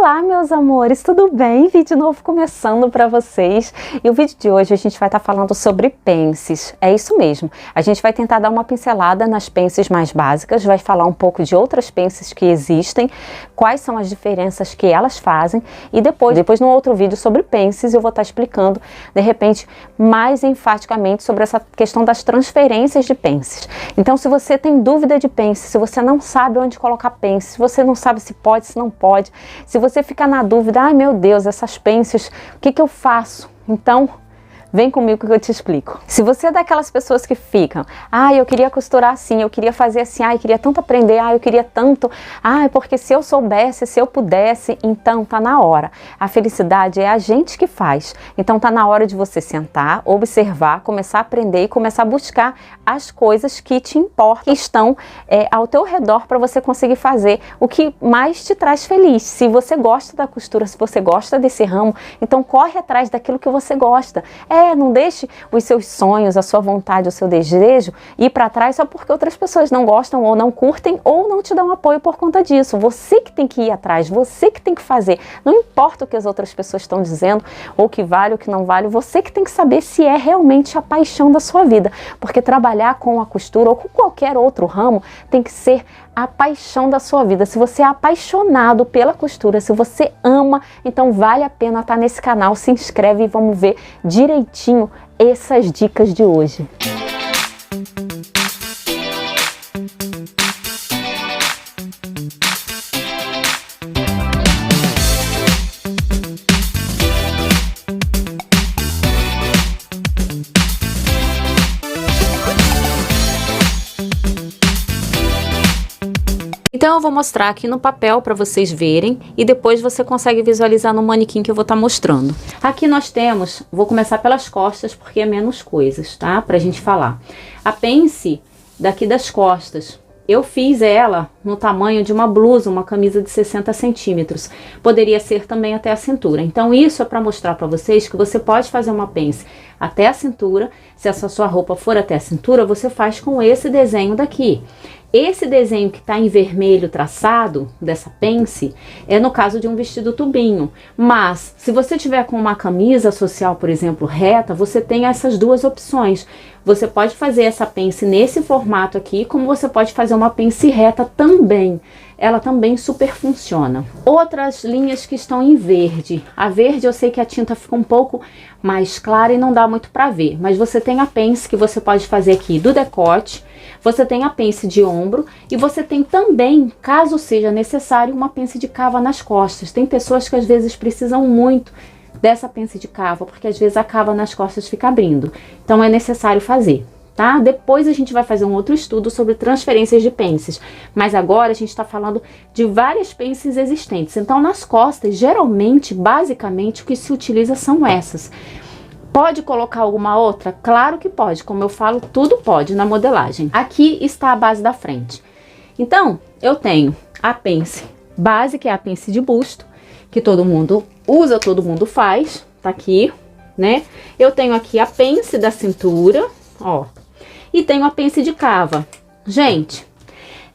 Olá, meus amores, tudo bem? Vídeo novo começando para vocês. E o vídeo de hoje a gente vai estar falando sobre pences. É isso mesmo. A gente vai tentar dar uma pincelada nas pences mais básicas, vai falar um pouco de outras pences que existem, quais são as diferenças que elas fazem e depois no outro vídeo sobre pences eu vou estar explicando, de repente, mais enfaticamente sobre essa questão das transferências de pences. Então, se você tem dúvida de pences, se você não sabe onde colocar pences, se você não sabe se pode, se não pode, se você fica na dúvida, ai meu Deus, essas pences, o que eu faço? Então, vem comigo que eu te explico. Se você é daquelas pessoas que ficam, eu queria costurar assim, eu queria fazer assim, eu queria tanto aprender, eu queria tanto, porque se eu soubesse, se eu pudesse, então tá na hora. A felicidade é a gente que faz. Então tá na hora de você sentar, observar, começar a aprender e começar a buscar as coisas que te importam, que estão ao teu redor para você conseguir fazer o que mais te traz feliz. Se você gosta da costura, se você gosta desse ramo, então corre atrás daquilo que você gosta. Não deixe os seus sonhos, a sua vontade, o seu desejo ir para trás só porque outras pessoas não gostam ou não curtem ou não te dão apoio por conta disso. Você que tem que ir atrás, você que tem que fazer. Não importa o que as outras pessoas estão dizendo, ou que vale ou que não vale, você que tem que saber se é realmente a paixão da sua vida. Porque trabalhar com a costura ou com qualquer outro ramo tem que ser a paixão da sua vida. Se você é apaixonado pela costura, se você ama, então vale a pena estar nesse canal. Se inscreve e vamos ver direitinho essas dicas de hoje. Então eu vou mostrar aqui no papel para vocês verem e depois você consegue visualizar no manequim que eu vou estar mostrando. Aqui nós temos, vou começar pelas costas porque é menos coisas, tá? Pra gente falar. A pence daqui das costas, eu fiz ela no tamanho de uma blusa, uma camisa de 60 centímetros. Poderia ser também até a cintura. Então isso é para mostrar para vocês que você pode fazer uma pence até a cintura. Se essa sua roupa for até a cintura, você faz com esse desenho daqui. Esse desenho que está em vermelho traçado, dessa pence, é no caso de um vestido tubinho. Mas, se você tiver com uma camisa social, por exemplo, reta, você tem essas duas opções. Você pode fazer essa pence nesse formato aqui, como você pode fazer uma pence reta também. Ela também super funciona. Outras linhas que estão em verde. A verde eu sei que a tinta fica um pouco mais clara e não dá muito para ver. Mas você tem a pence que você pode fazer aqui do decote. Você tem a pence de ombro e você tem também, caso seja necessário, uma pence de cava nas costas. Tem pessoas que às vezes precisam muito dessa pence de cava, porque às vezes a cava nas costas fica abrindo. Então é necessário fazer, tá? Depois a gente vai fazer um outro estudo sobre transferências de pences. Mas agora a gente está falando de várias pences existentes. Então nas costas, geralmente, basicamente, o que se utiliza são essas. Pode colocar alguma outra? Claro que pode, como eu falo, tudo pode na modelagem. Aqui está a base da frente. Então, eu tenho a pence base, que é a pence de busto, que todo mundo usa, todo mundo faz, tá aqui, né? Eu tenho aqui a pence da cintura, ó, e tenho a pence de cava. Gente,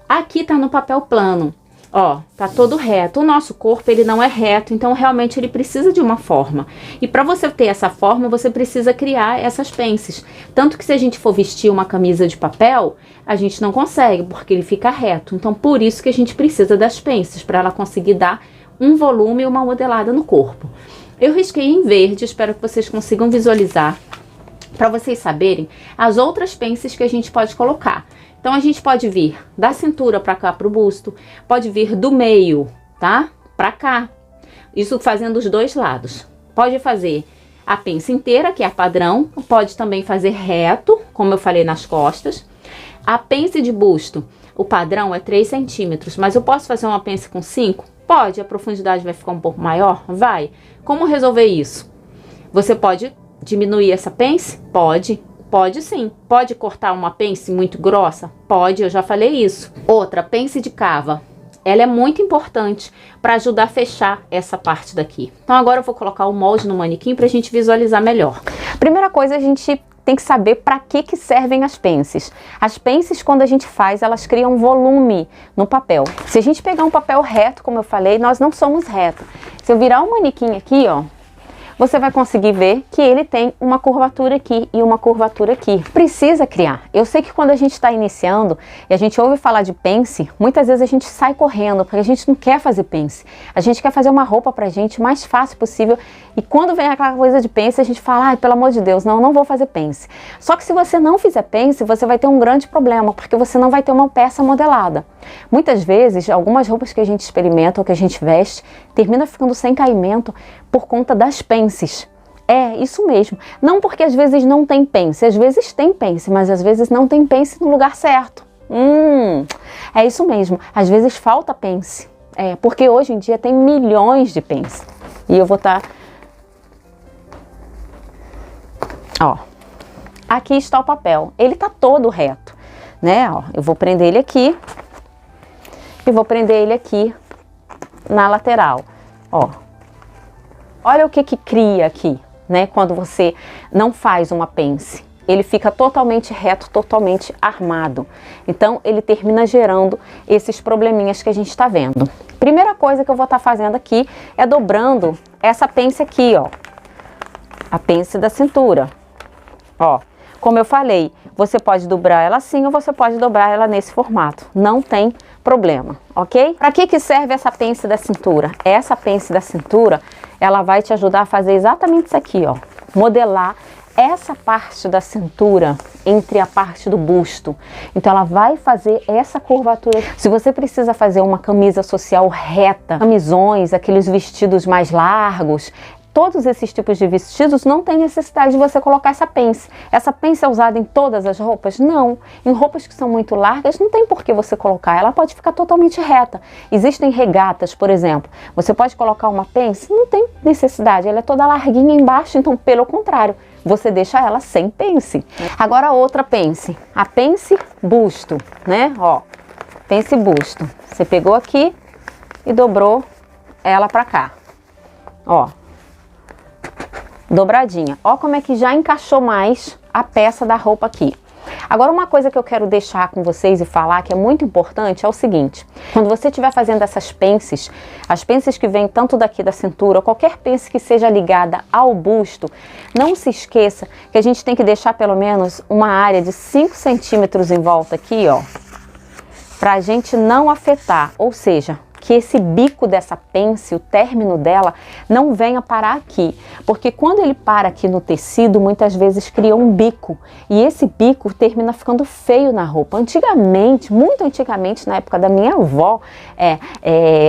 aqui tá no papel plano. Ó, tá todo reto. O nosso corpo, ele não é reto, então realmente ele precisa de uma forma. E para você ter essa forma, você precisa criar essas pences. Tanto que se a gente for vestir uma camisa de papel, a gente não consegue, porque ele fica reto. Então, por isso que a gente precisa das pences, para ela conseguir dar um volume e uma modelada no corpo. Eu risquei em verde, espero que vocês consigam visualizar, para vocês saberem as outras pences que a gente pode colocar. Então, a gente pode vir da cintura para cá, pro busto, pode vir do meio, tá? Pra cá. Isso fazendo os dois lados. Pode fazer a pence inteira, que é a padrão, pode também fazer reto, como eu falei nas costas. A pence de busto, o padrão é 3 centímetros, mas eu posso fazer uma pence com 5? Pode, a profundidade vai ficar um pouco maior? Vai. Como resolver isso? Você pode diminuir essa pence? Pode. Pode sim. Pode cortar uma pence muito grossa? Pode, eu já falei isso. Outra, pence de cava. Ela é muito importante para ajudar a fechar essa parte daqui. Então agora eu vou colocar o molde no manequim para a gente visualizar melhor. Primeira coisa, a gente tem que saber para que servem as pences. As pences, quando a gente faz, elas criam volume no papel. Se a gente pegar um papel reto, como eu falei, nós não somos reto. Se eu virar um manequim aqui, ó, você vai conseguir ver que ele tem uma curvatura aqui e uma curvatura aqui. Precisa criar. Eu sei que quando a gente está iniciando e a gente ouve falar de pence, muitas vezes a gente sai correndo, porque a gente não quer fazer pence. A gente quer fazer uma roupa pra gente o mais fácil possível. E quando vem aquela coisa de pence, a gente fala, ai, pelo amor de Deus, não vou fazer pence. Só que se você não fizer pence, você vai ter um grande problema, porque você não vai ter uma peça modelada. Muitas vezes, algumas roupas que a gente experimenta ou que a gente veste, termina ficando sem caimento por conta das pences. É, isso mesmo. Não porque às vezes não tem pence, às vezes tem pence, mas às vezes não tem pence no lugar certo. É isso mesmo. Às vezes falta pence. É, porque hoje em dia tem milhões de pence. E eu vou estar... Ó, aqui está o papel. Ele tá todo reto, né? Ó, eu vou prender ele aqui e vou prender ele aqui na lateral. Ó, olha o que cria aqui, né? Quando você não faz uma pence, ele fica totalmente reto, totalmente armado. Então, ele termina gerando esses probleminhas que a gente está vendo. Primeira coisa que eu vou estar fazendo aqui é dobrando essa pence aqui, ó. A pence da cintura. Ó, como eu falei, você pode dobrar ela assim ou você pode dobrar ela nesse formato. Não tem problema, ok? Para que serve essa pence da cintura? Essa pence da cintura, ela vai te ajudar a fazer exatamente isso aqui, ó. Modelar essa parte da cintura entre a parte do busto. Então ela vai fazer essa curvatura. Se você precisa fazer uma camisa social reta, camisões, aqueles vestidos mais largos, todos esses tipos de vestidos não tem necessidade de você colocar essa pence. Essa pence é usada em todas as roupas? Não. Em roupas que são muito largas, não tem por que você colocar. Ela pode ficar totalmente reta. Existem regatas, por exemplo. Você pode colocar uma pence? Não tem necessidade. Ela é toda larguinha embaixo, então, pelo contrário, você deixa ela sem pence. Agora outra pence. A pence busto, né? Ó, pence busto. Você pegou aqui e dobrou ela pra cá. Ó. Dobradinha. Ó como é que já encaixou mais a peça da roupa aqui. Agora uma coisa que eu quero deixar com vocês e falar que é muito importante é o seguinte. Quando você estiver fazendo essas pences, as pences que vêm tanto daqui da cintura, ou qualquer pence que seja ligada ao busto, não se esqueça que a gente tem que deixar pelo menos uma área de 5 centímetros em volta aqui, ó. Pra gente não afetar, ou seja, que esse bico dessa pence, o término dela, não venha parar aqui. Porque quando ele para aqui no tecido, muitas vezes cria um bico. E esse bico termina ficando feio na roupa. Antigamente, muito antigamente, na época da minha avó,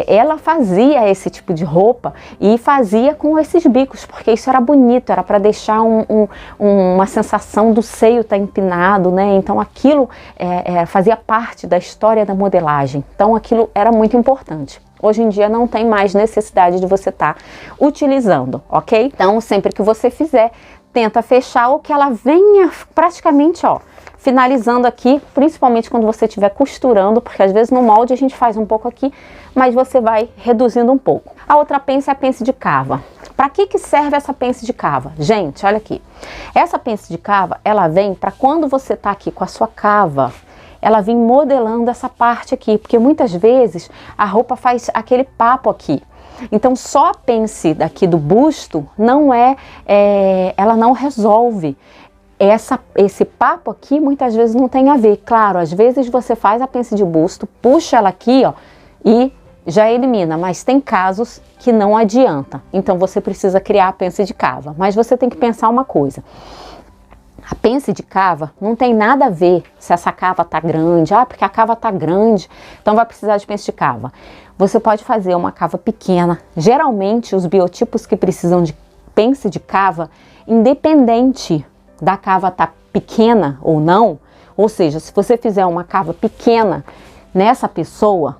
ela fazia esse tipo de roupa e fazia com esses bicos, porque isso era bonito, era para deixar uma sensação do seio estar empinado, né? Então aquilo fazia parte da história da modelagem. Então aquilo era muito importante. Hoje em dia não tem mais necessidade de você estar utilizando, ok? Então, sempre que você fizer, tenta fechar ou que ela venha praticamente, ó, finalizando aqui, principalmente quando você estiver costurando, porque às vezes no molde a gente faz um pouco aqui, mas você vai reduzindo um pouco. A outra pence é a pence de cava. Para que serve essa pence de cava? Gente, olha aqui. Essa pence de cava, ela vem para quando você tá aqui com a sua cava, ela vem modelando essa parte aqui, porque muitas vezes a roupa faz aquele papo aqui. Então só a pence daqui do busto não ela não resolve. Esse papo aqui muitas vezes não tem a ver. Claro, às vezes você faz a pence de busto, puxa ela aqui, ó, e já elimina, mas tem casos que não adianta. Então você precisa criar a pence de cava. Mas você tem que pensar uma coisa. A pence de cava não tem nada a ver se essa cava tá grande, porque a cava tá grande, então vai precisar de pence de cava. Você pode fazer uma cava pequena. Geralmente os biotipos que precisam de pence de cava, independente da cava tá pequena ou não, ou seja, se você fizer uma cava pequena nessa pessoa,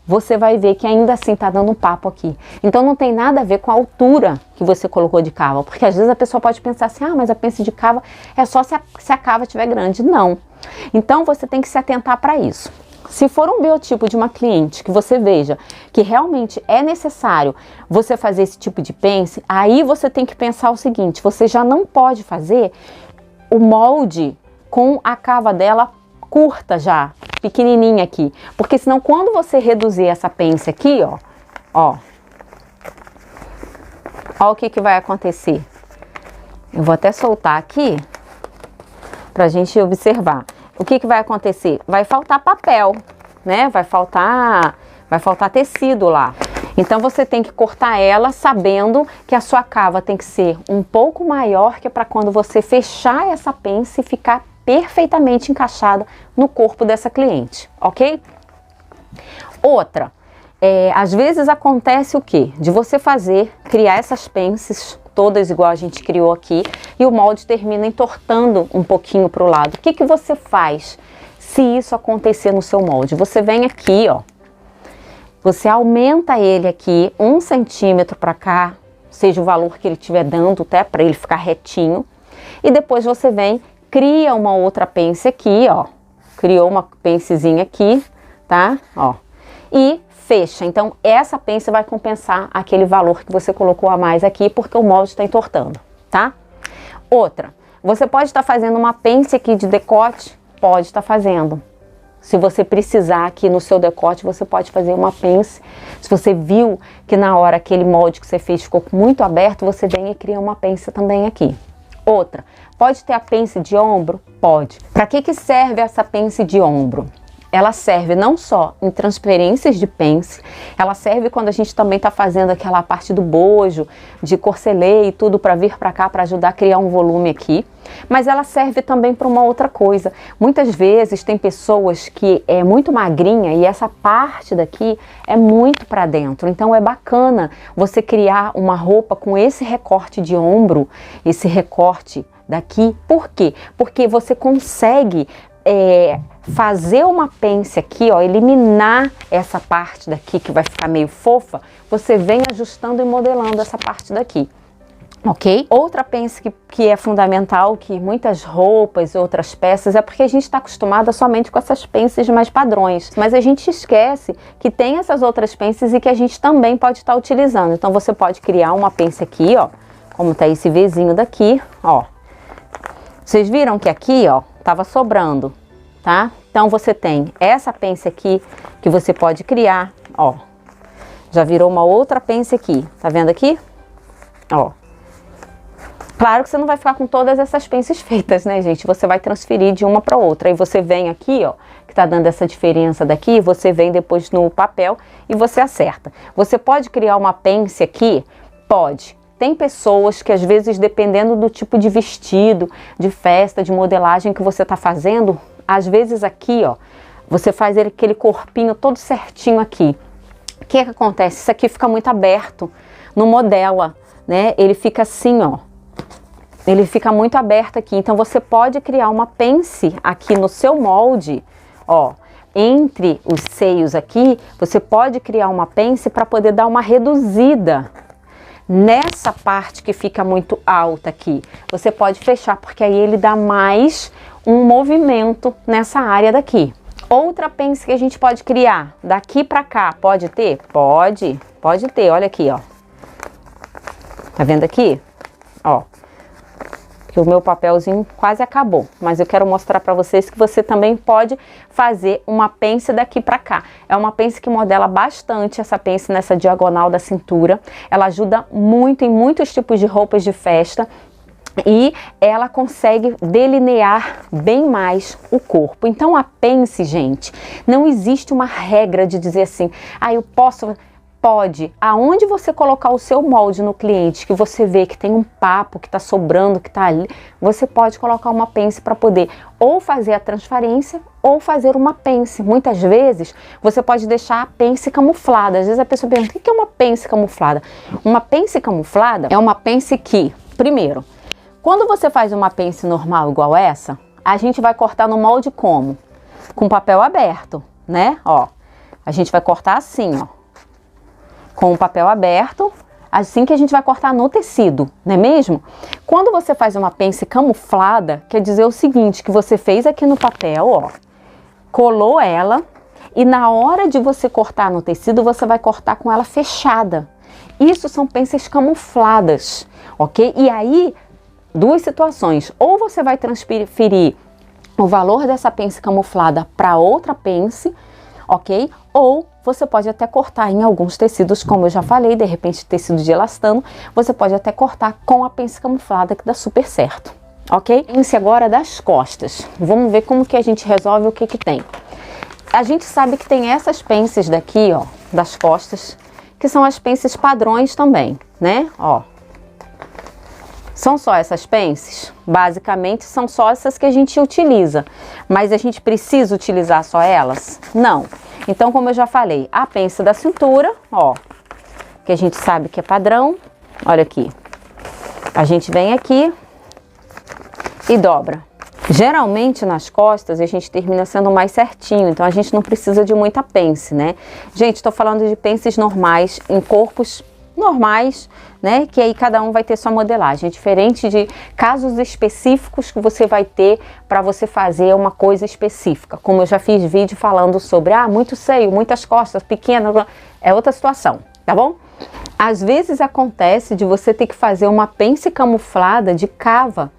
você vai ver que ainda assim tá dando um papo aqui. Então não tem nada a ver com a altura que você colocou de cava, porque às vezes a pessoa pode pensar assim, mas a pence de cava é só se a cava estiver grande. Não. Então você tem que se atentar para isso. Se for um biotipo de uma cliente que você veja que realmente é necessário você fazer esse tipo de pence, aí você tem que pensar o seguinte, você já não pode fazer o molde com a cava dela curta já, pequenininha aqui. Porque senão quando você reduzir essa pence aqui, ó o que vai acontecer. Eu vou até soltar aqui pra gente observar. O que vai acontecer? Vai faltar papel, né? Vai faltar tecido lá. Então você tem que cortar ela sabendo que a sua cava tem que ser um pouco maior, que é para quando você fechar essa pence ficar perfeitamente encaixada no corpo dessa cliente, ok? Outra, às vezes acontece o quê? De você criar essas pences todas igual a gente criou aqui e o molde termina entortando um pouquinho para o lado. O que você faz se isso acontecer no seu molde? Você vem aqui, você aumenta ele aqui 1 centímetro para cá, seja o valor que ele estiver dando, até para ele ficar retinho. E depois você vem, cria uma outra pence aqui, criou uma pencezinha aqui, tá? E fecha. Então, essa pence vai compensar aquele valor que você colocou a mais aqui, porque o molde está entortando, tá? Outra, você pode estar fazendo uma pence aqui de decote, pode estar fazendo. Se você precisar aqui no seu decote, você pode fazer uma pence. Se você viu que na hora aquele molde que você fez ficou muito aberto, você vem e cria uma pence também aqui. Outra, pode ter a pence de ombro? Pode. Para que serve essa pence de ombro? Ela serve não só em transferências de pence, ela serve quando a gente também está fazendo aquela parte do bojo, de corcelê e tudo para vir para cá, para ajudar a criar um volume aqui. Mas ela serve também para uma outra coisa. Muitas vezes tem pessoas que é muito magrinha e essa parte daqui é muito para dentro. Então é bacana você criar uma roupa com esse recorte de ombro, esse recorte daqui. Por quê? Porque você consegue fazer uma pence aqui, eliminar essa parte daqui que vai ficar meio fofa, você vem ajustando e modelando essa parte daqui, ok? Outra pence que é fundamental, que muitas roupas e outras peças, é porque a gente está acostumada somente com essas pences mais padrões, mas a gente esquece que tem essas outras pences e que a gente também pode estar utilizando. Então você pode criar uma pence aqui, como tá esse Vzinho daqui, Vocês viram que aqui, tava sobrando, tá? Então você tem essa pence aqui que você pode criar, já virou uma outra pence aqui, tá vendo aqui? Claro que você não vai ficar com todas essas pences feitas, né, gente? Você vai transferir de uma para outra. Aí você vem aqui, que tá dando essa diferença daqui, você vem depois no papel e você acerta. Você pode criar uma pence aqui? Pode. Tem pessoas que às vezes, dependendo do tipo de vestido, de festa, de modelagem que você tá fazendo, às vezes aqui, você faz aquele corpinho todo certinho aqui. O que acontece? Isso aqui fica muito aberto, não modela, né? Ele fica assim, ele fica muito aberto aqui. Então você pode criar uma pence aqui no seu molde, entre os seios aqui, você pode criar uma pence para poder dar uma reduzida nessa parte que fica muito alta aqui. Você pode fechar, porque aí ele dá mais um movimento nessa área daqui. Outra pence que a gente pode criar, daqui pra cá, pode ter? Pode ter, olha aqui, Tá vendo aqui? Que o meu papelzinho quase acabou, mas eu quero mostrar para vocês que você também pode fazer uma pence daqui para cá. É uma pence que modela bastante, essa pence nessa diagonal da cintura. Ela ajuda muito em muitos tipos de roupas de festa e ela consegue delinear bem mais o corpo. Então a pence, gente, não existe uma regra de dizer assim, eu posso... Pode, aonde você colocar o seu molde no cliente, que você vê que tem um papo, que tá sobrando, que tá ali, você pode colocar uma pence para poder ou fazer a transferência ou fazer uma pence. Muitas vezes você pode deixar a pence camuflada. Às vezes a pessoa pergunta, o que é uma pence camuflada? Uma pence camuflada é uma pence que, primeiro, quando você faz uma pence normal igual essa, a gente vai cortar no molde como? Com papel aberto, né? A gente vai cortar assim, com o papel aberto, assim que a gente vai cortar no tecido, não é mesmo? Quando você faz uma pence camuflada, quer dizer o seguinte, que você fez aqui no papel, colou ela, e na hora de você cortar no tecido, você vai cortar com ela fechada. Isso são pences camufladas, ok? E aí, duas situações: ou você vai transferir o valor dessa pence camuflada para outra pence, ok? Ou você pode até cortar em alguns tecidos, como eu já falei, de repente tecido de elastano, você pode até cortar com a pence camuflada, que dá super certo, ok? Pence agora das costas. Vamos ver como que a gente resolve, o que que tem. A gente sabe que tem essas pences daqui, ó, das costas, que são as pences padrões também, né? Ó. São só essas pences? Basicamente são só essas que a gente utiliza, mas a gente precisa utilizar só elas? Não. Então, como eu já falei, a pence da cintura, ó, que a gente sabe que é padrão, olha aqui. A gente vem aqui e dobra. Geralmente nas costas a gente termina sendo mais certinho, então a gente não precisa de muita pence, né? Gente, tô falando de pences normais, em corpos normais, né? Que aí cada um vai ter sua modelagem, diferente de casos específicos que você vai ter para você fazer uma coisa específica. Como eu já fiz vídeo falando sobre, muito seio, muitas costas, pequena, é outra situação, tá bom? Às vezes acontece de você ter que fazer uma pence camuflada de cava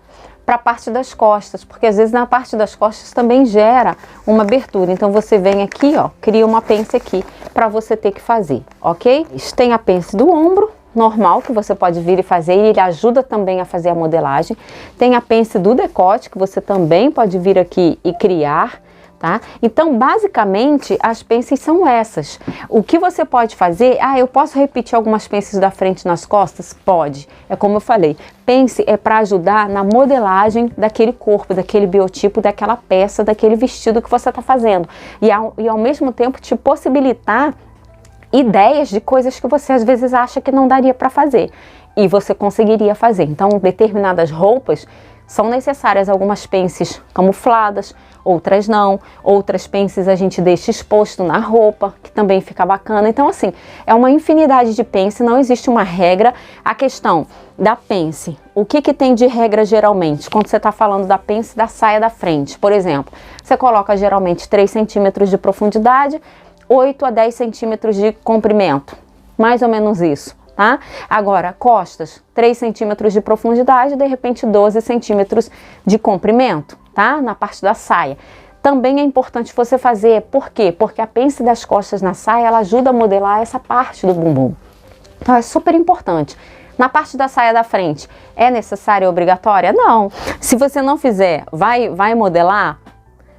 para a parte das costas, porque às vezes na parte das costas também gera uma abertura. Então você vem aqui, ó, cria uma pence aqui para você ter que fazer, ok? Tem a pence do ombro normal, que você pode vir e fazer, e ele ajuda também a fazer a modelagem. Tem a pence do decote, que você também pode vir aqui e criar, tá? Então, basicamente, as pences são essas. O que você pode fazer? Eu posso repetir algumas pences da frente nas costas? Pode. É como eu falei, pence é para ajudar na modelagem daquele corpo, daquele biotipo, daquela peça, daquele vestido que você está fazendo. E ao mesmo tempo te possibilitar ideias de coisas que você às vezes acha que não daria para fazer. E você conseguiria fazer. Então, determinadas roupas são necessárias algumas pences camufladas, outras não. Outras pences a gente deixa exposto na roupa, que também fica bacana. Então, assim, é uma infinidade de pence, não existe uma regra. A questão da pence, o que que tem de regra geralmente? Quando você está falando da pence da saia da frente, por exemplo, você coloca geralmente 3 centímetros de profundidade, 8 a 10 centímetros de comprimento, mais ou menos isso. Tá? Agora, costas, 3 centímetros de profundidade, de repente 12 centímetros de comprimento, tá? Na parte da saia. Também é importante você fazer, por quê? Porque a pence das costas na saia, ela ajuda a modelar essa parte do bumbum. Então é super importante. Na parte da saia da frente, é necessária e obrigatória? Não. Se você não fizer, vai modelar?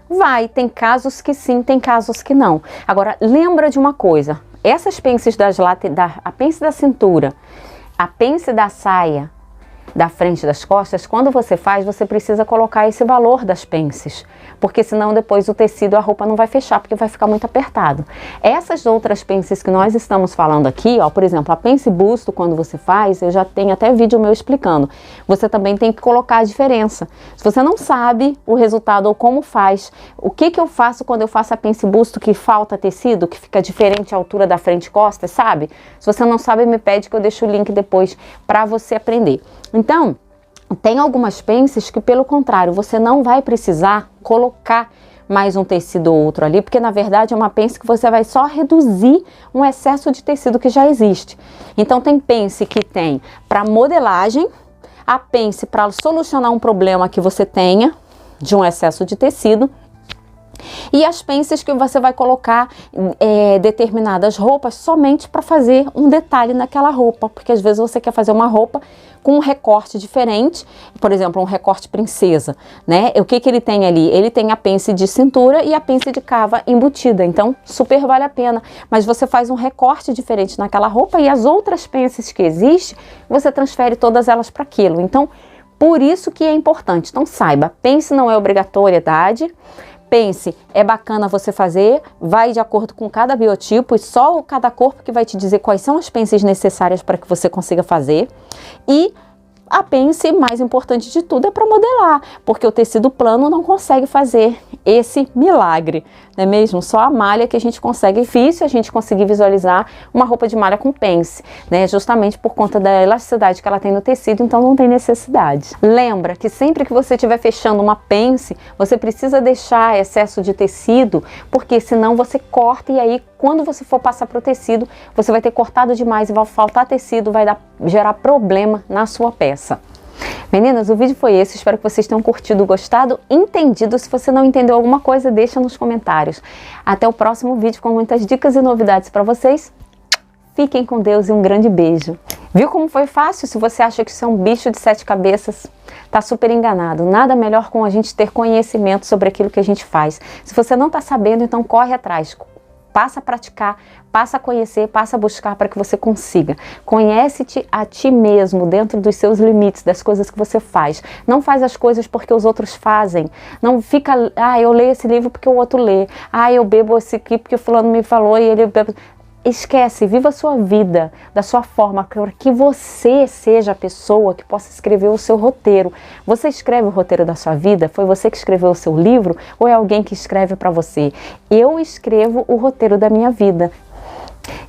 Vai. Tem casos que sim, tem casos que não. Agora, lembra de uma coisa. Essas pences a pence da cintura, a pence da saia da frente das costas, quando você faz, você precisa colocar esse valor das pences, porque senão depois o tecido, a roupa não vai fechar, porque vai ficar muito apertado. Essas outras pences que nós estamos falando aqui, ó, por exemplo, a pence busto, quando você faz, eu já tenho até vídeo meu explicando, você também tem que colocar a diferença. Se você não sabe o resultado ou como faz, o que que eu faço quando eu faço a pence busto que falta tecido, que fica diferente a altura da frente e costas, sabe? Se você não sabe, me pede que eu deixo o link depois para você aprender. Então, tem algumas pences que, pelo contrário, você não vai precisar colocar mais um tecido ou outro ali, porque na verdade é uma pence que você vai só reduzir um excesso de tecido que já existe. Então tem pence que tem para modelagem, a pence para solucionar um problema que você tenha de um excesso de tecido, e as pences que você vai colocar determinadas roupas somente para fazer um detalhe naquela roupa, porque às vezes você quer fazer uma roupa com um recorte diferente, por exemplo, um recorte princesa, né? O que que ele tem ali? Ele tem a pence de cintura e a pence de cava embutida, então super vale a pena, mas você faz um recorte diferente naquela roupa e as outras pences que existem, você transfere todas elas para aquilo. Então, por isso que é importante. Então saiba, pence não é obrigatoriedade. Pence é bacana você fazer, vai de acordo com cada biotipo e só cada corpo que vai te dizer quais são as pences necessárias para que você consiga fazer. E a pence, mais importante de tudo, é para modelar, porque o tecido plano não consegue fazer esse milagre, não é mesmo? Só a malha que a gente consegue, é difícil a gente conseguir visualizar uma roupa de malha com pence, né? Justamente por conta da elasticidade que ela tem no tecido, então não tem necessidade. Lembra que sempre que você estiver fechando uma pence, você precisa deixar excesso de tecido, porque senão você corta e aí quando você for passar para o tecido, você vai ter cortado demais e vai faltar tecido, vai gerar problema na sua peça. Meninas, o vídeo foi esse, espero que vocês tenham curtido, gostado, entendido. Se você não entendeu alguma coisa, deixa nos comentários. Até o próximo vídeo com muitas dicas e novidades para vocês. Fiquem com Deus e um grande beijo. Viu como foi fácil? Se você acha que isso é um bicho de 7 cabeças, tá super enganado. Nada melhor com a gente ter conhecimento sobre aquilo que a gente faz. Se você não tá sabendo, então corre atrás. Passa a praticar, passa a conhecer, passa a buscar para que você consiga. Conhece-te a ti mesmo, dentro dos seus limites, das coisas que você faz. Não faz as coisas porque os outros fazem. Não fica, eu leio esse livro porque o outro lê. Eu bebo esse aqui porque o fulano me falou e ele bebe. Esquece, viva a sua vida da sua forma, para que você seja a pessoa que possa escrever o seu roteiro. Você escreve o roteiro da sua vida? Foi você que escreveu o seu livro ou é alguém que escreve para você? Eu escrevo o roteiro da minha vida.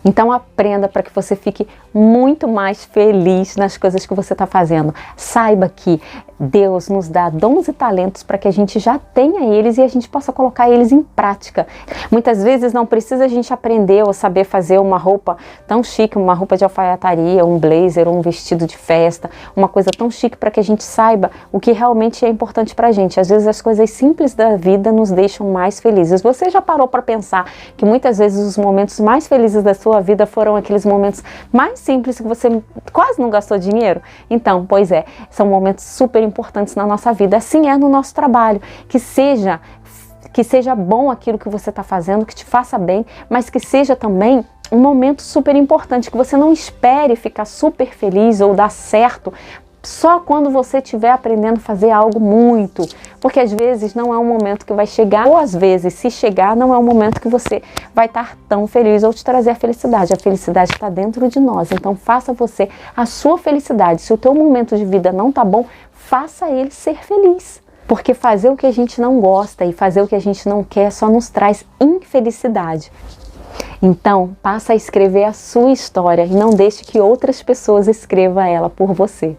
Então aprenda para que você fique muito mais feliz nas coisas que você está fazendo. Saiba que Deus nos dá dons e talentos para que a gente já tenha eles e a gente possa colocar eles em prática. Muitas vezes não precisa a gente aprender ou saber fazer uma roupa tão chique, uma roupa de alfaiataria, um blazer, um vestido de festa, uma coisa tão chique para que a gente saiba o que realmente é importante para a gente. Às vezes as coisas simples da vida nos deixam mais felizes. Você já parou para pensar que muitas vezes os momentos mais felizes da sua vida foram aqueles momentos mais simples que você quase não gastou dinheiro? Então, pois é, são momentos super importantes na nossa vida. Assim é no nosso trabalho. Que seja bom aquilo que você está fazendo, que te faça bem, mas que seja também um momento super importante, que você não espere ficar super feliz ou dar certo só quando você estiver aprendendo a fazer algo muito, porque às vezes não é um momento que vai chegar, ou às vezes, se chegar, não é um momento que você vai estar tão feliz ou te trazer a felicidade. A felicidade está dentro de nós, então faça você a sua felicidade. Se o teu momento de vida não tá bom, faça ele ser feliz. Porque fazer o que a gente não gosta e fazer o que a gente não quer só nos traz infelicidade. Então, passa a escrever a sua história e não deixe que outras pessoas escrevam ela por você.